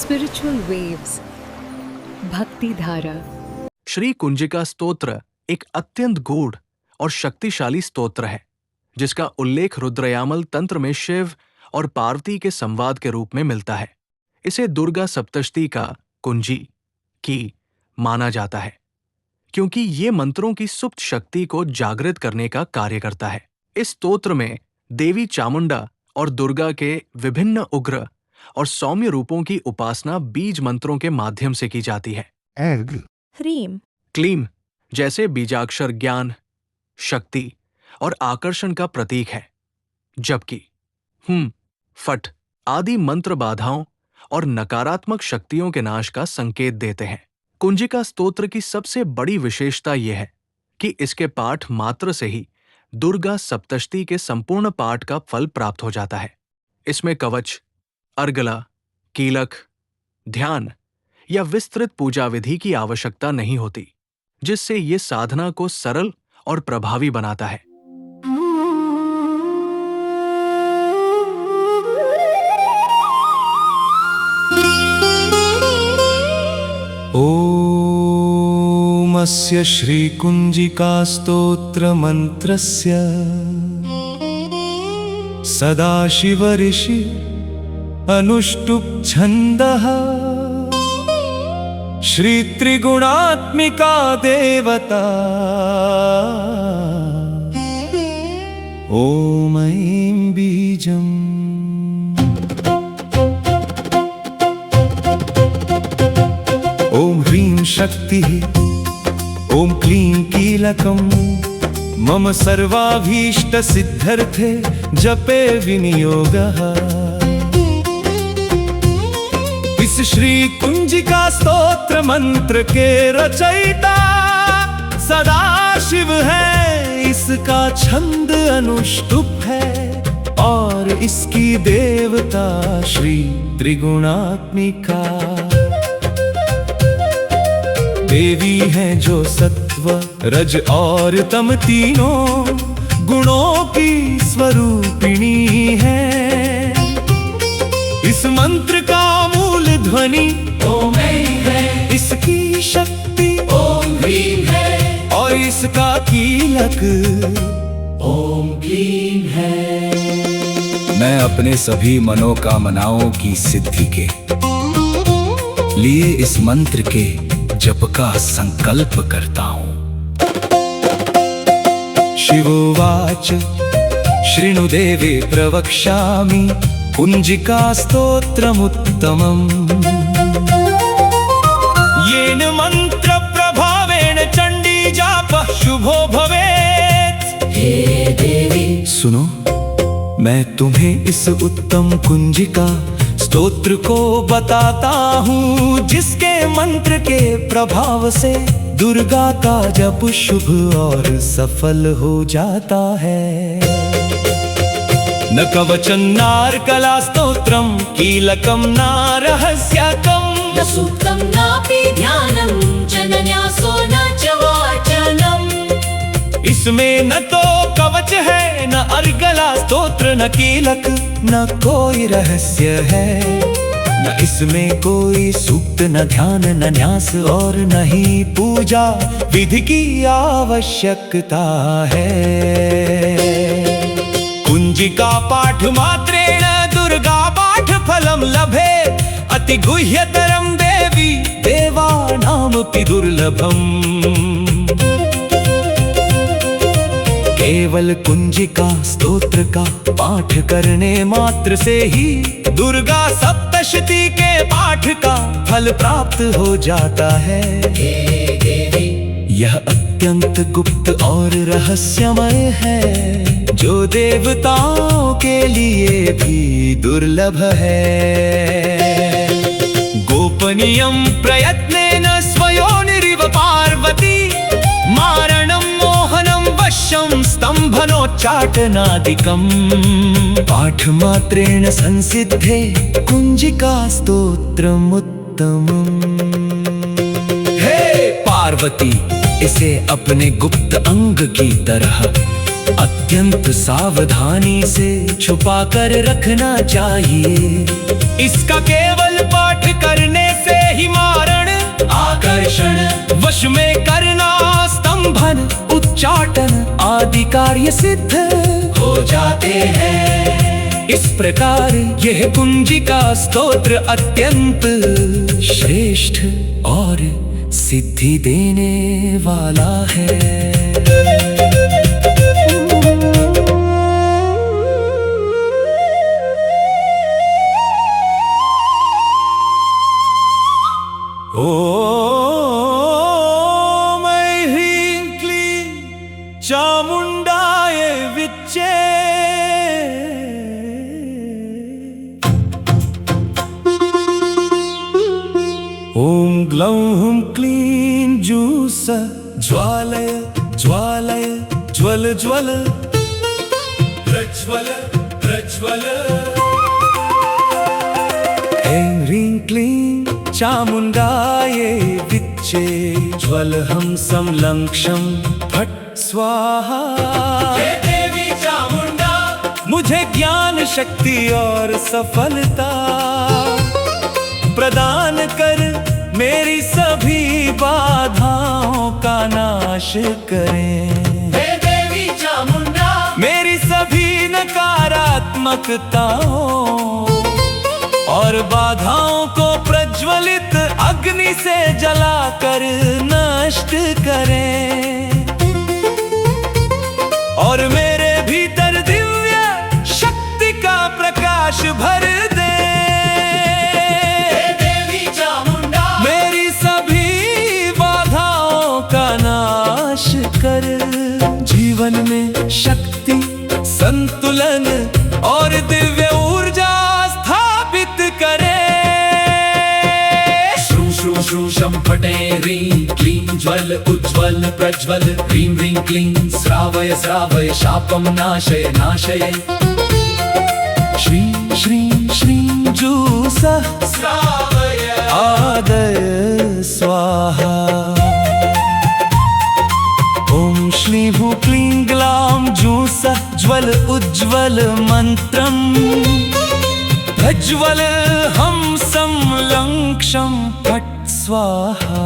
Spiritual waves, भक्ति धारा। श्री कुंजिका स्तोत्र एक अत्यंत गूढ़ और शक्तिशाली स्तोत्र है, जिसका उल्लेख रुद्रयामल तंत्र में शिव और पार्वती के संवाद के रूप में मिलता है। इसे दुर्गा सप्तशती का कुंजी की माना जाता है, क्योंकि ये मंत्रों की सुप्त शक्ति को जागृत करने का कार्य करता है। इस स्तोत्र में देवी चामुंडा और दुर्गा के विभिन्न उग्र और सौम्य रूपों की उपासना बीज मंत्रों के माध्यम से की जाती है। ह्रीम, क्लीम जैसे बीजाक्षर ज्ञान, शक्ति और आकर्षण का प्रतीक है, जबकि फट आदि मंत्र बाधाओं और नकारात्मक शक्तियों के नाश का संकेत देते हैं। कुंजिका स्तोत्र की सबसे बड़ी विशेषता यह है कि इसके पाठ मात्र से ही दुर्गा सप्तशती के संपूर्ण पाठ का फल प्राप्त हो जाता है। इसमें कवच, अर्गला, कीलक, ध्यान या विस्तृत पूजा विधि की आवश्यकता नहीं होती, जिससे ये साधना को सरल और प्रभावी बनाता है। ओमस्य श्रीकुंजिका स्तोत्र मंत्रस्य सदाशिव ऋषि अनुष्टुप् छन्दः श्री त्रिगुणात्मिका देवता ॐ ऐं बीजम्। ॐ ह्रीं शक्तिः, ॐ क्लीं कीलकम्, मम सर्वाभीष्ट सिद्धर्थे जपे विनियोगः। इस श्री कुंजिका स्तोत्र मंत्र के रचयिता सदाशिव है, इसका छंद अनुष्टुप है और इसकी देवता श्री त्रिगुणात्मिका देवी हैं, जो सत्व, रज और तम तीनों गुणों की स्वरूपिणी है। इस मंत्र का मूल ध्वनि ओम है, इसकी शक्ति ओम ह्रीं है और इसका कीलक ओम क्लीं है। मैं अपने सभी मनोकामनाओं की सिद्धि के लिए इस मंत्र के जप का संकल्प करता हूँ। शिवोवाच शृणु देवे प्रवक्ष्यामि कुंजिका स्तोत्रमुत्तमम्। येन मंत्र प्रभावेण चंडी जापः शुभो भवेत्। हे देवी, सुनो, मैं तुम्हें इस उत्तम कुंजिका स्तोत्र को बताता हूँ, जिसके मंत्र के प्रभाव से दुर्गा का जप शुभ और सफल हो जाता है। न कवचं नार्कला स्तोत्रम कीलकम न रहस्यकम, न सूक्तं नापि ध्यानं जनन्यासो न च वाचनम्। इसमें न तो कवच है, न अर्गला स्तोत्र, न कीलक, न कोई रहस्य है। न इसमें कोई सूक्त, न ध्यान, न न्यास और न ही पूजा विधि की आवश्यकता है। कुंजिका पाठ मात्रेण दुर्गा पाठ फलम लभे, अति गुह्यतरम देवी देवानामपि दुर्लभम। केवल कुंजिका स्तोत्र का पाठ करने मात्र से ही दुर्गा सप्तशती के पाठ का फल प्राप्त हो जाता है। यह अत्यंत गुप्त और रहस्यमय है, जो देवताओं के लिए भी दुर्लभ है। गोपनीयं प्रयत्नेन स्वयोनिरिव पार्वती, मारणं मोहनं वश्यं स्तम्भनोच्चाटनादिकम्। पाठ मात्रेण संसिद्धे कुंजिका स्तोत्रमुत्तमम्। हे पार्वती, इसे अपने गुप्त अंग की तरह अत्यंत सावधानी से छुपा कर रखना चाहिए। इसका केवल पाठ करने उच्चाटन आदि कार्य सिद्ध हो जाते हैं। इस प्रकार यह कुंजिका स्तोत्र अत्यंत श्रेष्ठ और सिद्धि देने वाला है। ओम ह्रीं क्लीं चामुंडाय विच्चे। ओम ग्लौं हुं क्लीं जूस ज्वालय ज्वालय ज्वल ज्वल प्रज्वल प्रज्वल। ऐं ह्रीं क्लीं चामुंडाय विच्चे ज्वलहं संलक्ष्यं फट् स्वाहा। हे देवी चामुंडा मुझे ज्ञान शक्ति और सफलता प्रदान कर, मेरी सभी बाधाओं का नाश करें। हे देवी चामुंडा मेरी सभी नकारात्मकताओं और बाधाओं को प्रज्वलित अग्नि से जलाकर नष्ट करें और मेरे भीतर दिव्य शक्ति का प्रकाश भर दे। देवी चामुंडा मेरी सभी बाधाओं का नाश कर, जीवन में शक्ति संतुलन और दिव्य ऊर्जा स्थापित करे। श्रू शं फटे ह्रीं क्लीं ज्वल उज्ज्वल प्रज्वल। ह्रीं ह्रीं क्लीं श्रावय श्रावय शापं नाशय नाशय। श्रीं श्रीं श्रीं जूसः श्रावय आदय स्वाहा। ओम श्लीं हूं क्लीं ग्लां जूसः ज्वल उज्ज्वल मंत्रम् प्रज्वल हम संलक्ष्यं फट् स्वाहा।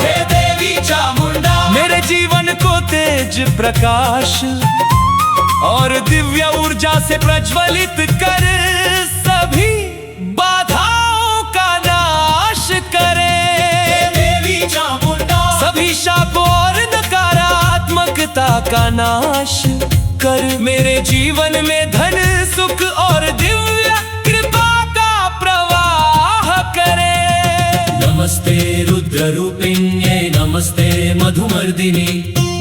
हे देवी चामुंडा मेरे जीवन को तेज प्रकाश और दिव्य ऊर्जा से प्रज्वलित कर, सभी बाधाओं का नाश करे। देवी चामुंडा सभी शाप और नकारात्मकता का नाश कर, मेरे जीवन में धन सुख और दिव्य कृपा का प्रवाह करे। नमस्ते रुद्र रूपिण्ये नमस्ते मधुमर्दिनी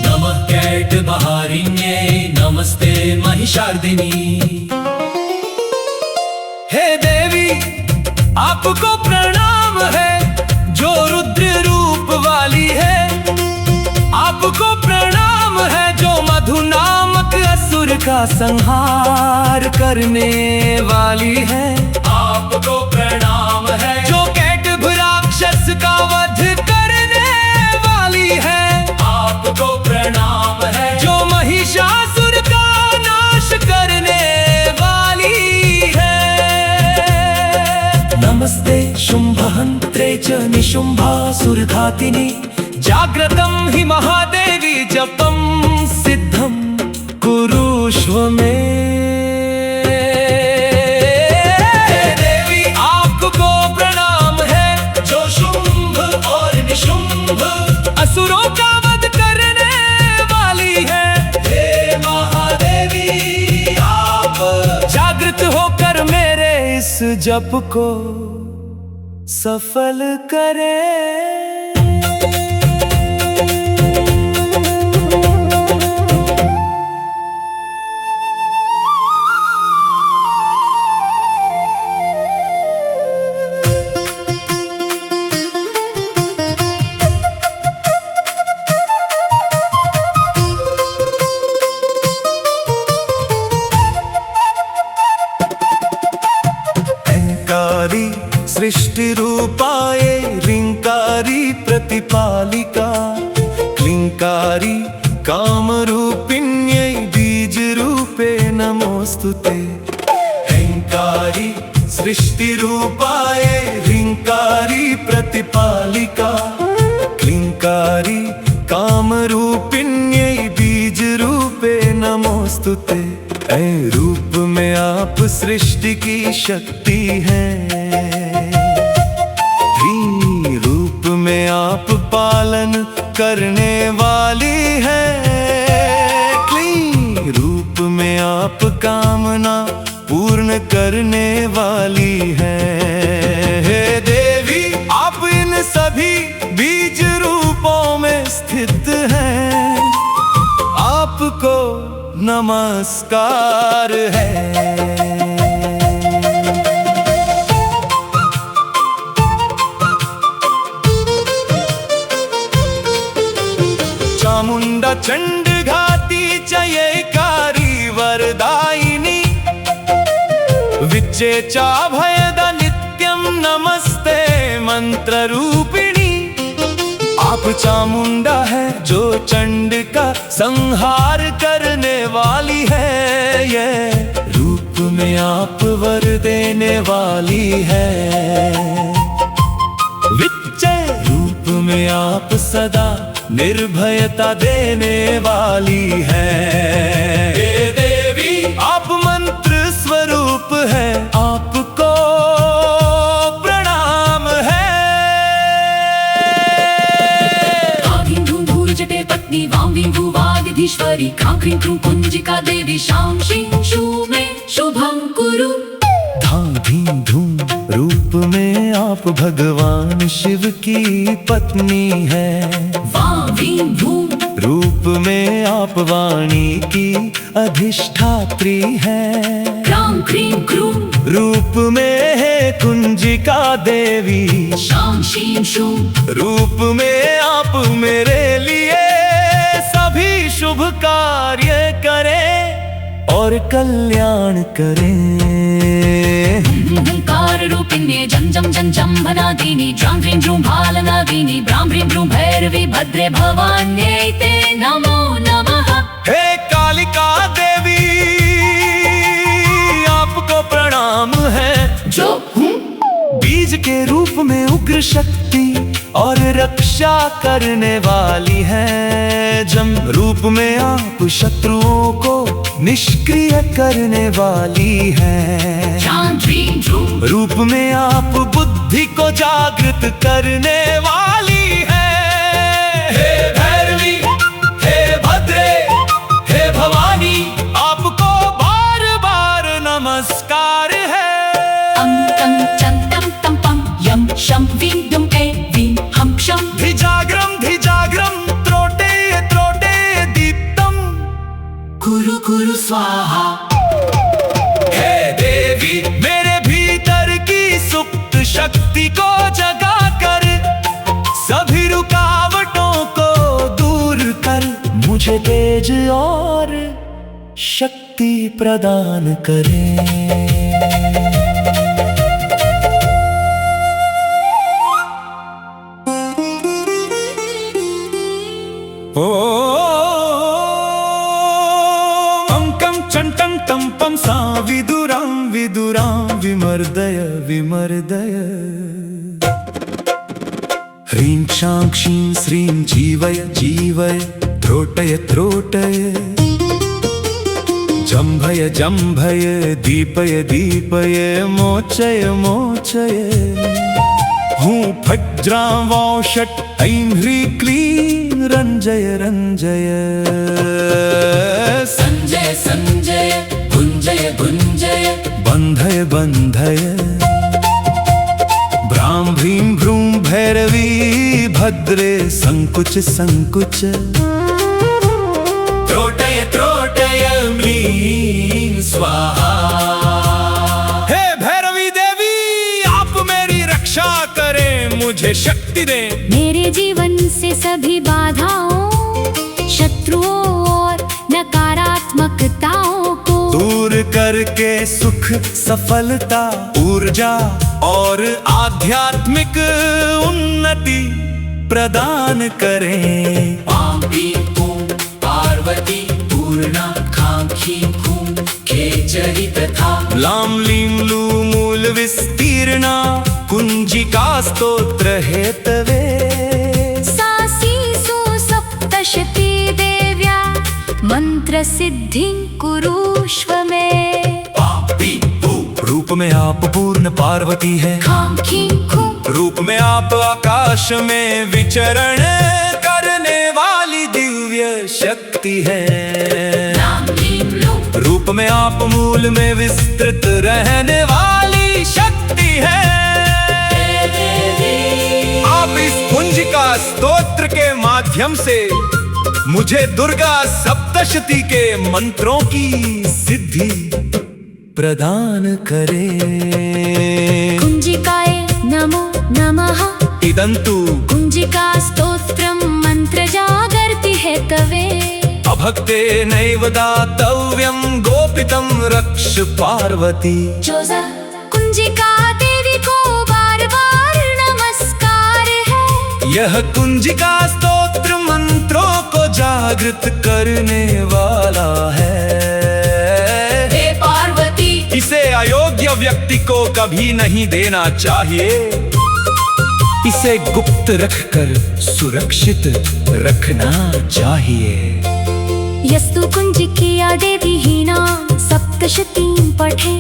नमः कैटभारिण्ये नमस्ते महिषार्दिनी। हे देवी आपको प्रणाम है जो रुद्र रूप वाली है। आपको प्रणाम है जो मधु नामक असुर का संहार करने वाली है। आपको प्रणाम है जो कैटभ राक्षस का वध करने वाली है। आपको प्रणाम है जो महिषासुर का नाश करने वाली है। नमस्ते शुंभहंत्रे च निशुंभासुरघातिनि जाग्रतं हि महादेवी जपं सिद्धं कुरुष्व मे। देवी आपको प्रणाम है जो शुंभ और निशुंभ असुरों का वध करने वाली है। हे महादेवी आप जागृत होकर मेरे इस जप को सफल करें। सृष्टि रूपाय ह्रींकारी प्रतिपालिका क्लींकारी काम रूपिण्यै बीज रूपे नमोस्तुते। ह्रींकारी सृष्टि रूपाय ह्रींकारी प्रतिपालिका क्लींकारी काम रूप स्तुते। ऐ रूप में आप सृष्टि की शक्ति हैं। ह्रीं रूप में आप पालन करने वाली हैं। क्लीं रूप में आप कामना पूर्ण करने वाली हैं। हे देवी आप इन सभी बीज रूपों में स्थित हैं। आपको नमस्कार है। चामुंडा चंड घाती चयकारी वरदायिनी विच्चे चा भयदा नित्यं नमस्ते मंत्र रूपिणी। आप चामुंडा है जो चंड का संहार करने वाली है। ये रूप में आप वर देने वाली है। विच्चे रूप में आप सदा निर्भयता देने वाली है। हे देवी आप मंत्र स्वरूप है। आपको प्रणाम है। आधिं धूं धूर् जटे पत्नी वां वीं भुवादिधीश्वरी क्रां क्रीं क्रूं कुंजिका देवी शां शीं शूं मे शुभं कुरु। धां धीं धूं रूप में आप भगवान शिव की पत्नी है। वां वीं भूं रूप में आप वाणी की अधिष्ठात्री है। क्रां क्रीं क्रूं रूप में है कुंजिका देवी। शां शीं शूं रूप में आप मेरे लिए सभी शुभ कार्य करें और कल्याण करें। ओंकार रूपिण्ये जं जं जं जम्भनादिनी द्रां द्रीं द्रूं भालनादिनी ब्रां ब्रीं ब्रूं भैरवी भद्रे भवान्यै ते नमो नमः। हे कालिका देवी आपको प्रणाम है। जो हूँ बीज के रूप में उग्र शक्ति और रक्षा करने वाली है। जम रूप में आप शत्रुओं को निष्क्रिय करने वाली है। द्रां द्रीं द्रूं रूप में आप बुद्धि को जागृत करने वाली है। हे भैरवी हे भद्रे हे भवानी आपको बार बार नमस्कार है। तं चं तं तं पं यं शं वीं दुं ऐ वीं हं क्षं धिजाग्रम त्रोटे त्रोटे दीप्तम कुरु कुरु स्वाहा। हे देवी मेरे भीतर की सुप्त शक्ति को जगा कर सभी रुकावटों को दूर कर मुझे तेज और शक्ति प्रदान करें। अंकं चंटं तंपं सा विदुरां विदुरां विमर्दय विमर्दय। ह्रीं क्षां क्षीं श्रीं जीवय जीवय त्रोटय त्रोटय। जम्भय जम्भय दीपय दीपय मोचय मोचय। हूँ फज्रां वौ षट् ऐं ह्रीं क्लीं रञ्जय रञ्जय। संजय संजय भुञ्जय भुञ्जय बन्धय बन्धय। ब्रां भ्रीं भ्रूं भैरवी भद्रे संकुच संकुच। त्रोटय त्रोटय म्लीं स्वाहा। हे भैरवी देवी आप मेरी रक्षा करें मुझे शक्ति दें। मेरे जीवन से सभी बाधाओं शत्रुओं और नकारात्मकताओं को दूर करके सुख सफलता ऊर्जा और आध्यात्मिक उन्नति प्रदान करें। पापी पूं पार्वती पूर्णा खांखी खूं खेचरी तथा लाम लीम लू मूल विस्तीर्णा कुंजिका स्तोत्र हेतवे। सासी सु सप्तशती देव्या मंत्र मंत्र सिद्धिं कुरुष्व मे। रूप में आप पूर्ण पार्वती है, खां खीं खूं रूप में आप आकाश में विचरण करने वाली दिव्य शक्ति है। नाम लीम लूम रूप में आप मूल में विस्तृत रहने वाली शक्ति है। आप इस कुंजिका स्तोत्र के माध्यम से मुझे दुर्गा सप्तशती के मंत्रों की सिद्धि प्रदान करें। कुंजिकाय नमो नमः। इदंतु कुंजिका स्तोत्रं मंत्र जागर्ति है तवे। अभक्ते नैव दातव्यं गोपितं रक्ष पार्वती। जोजा कुंजिका देवी को बार बार नमस्कार है। यह कुंजिका स्तोत्र मंत्रों को जागृत करने वाला है। हे पार्वती, इसे अयोग्य व्यक्ति को कभी नहीं देना चाहिए। इसे गुप्त रखकर सुरक्षित रखना चाहिए। यस्तु कुंजिकीया देवी हीना सप्तशतीं पठे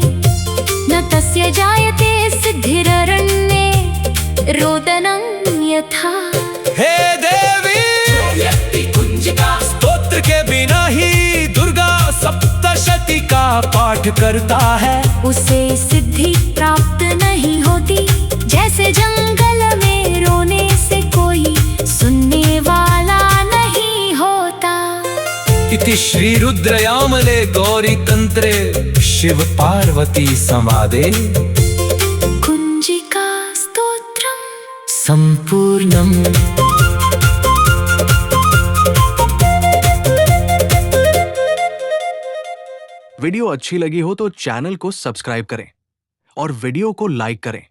न तस्य जायते सिद्धिररण्ये रोदनं यथा। हे देवी, व्यक्ति कुंजिका स्तोत्र के बिना ही दुर्गा सप्तशती का पाठ करता है, उसे सिद्धि प्राप्त नहीं होती। जैसे जंगल में रोने से कोई सुनने वाला नहीं होता। इति श्री रुद्रयामले गौरी तंत्रे शिव पार्वती संवादे कुंजिका स्तोत्रम् संपूर्णम। वीडियो अच्छी लगी हो तो चैनल को सब्सक्राइब करें और वीडियो को लाइक करें।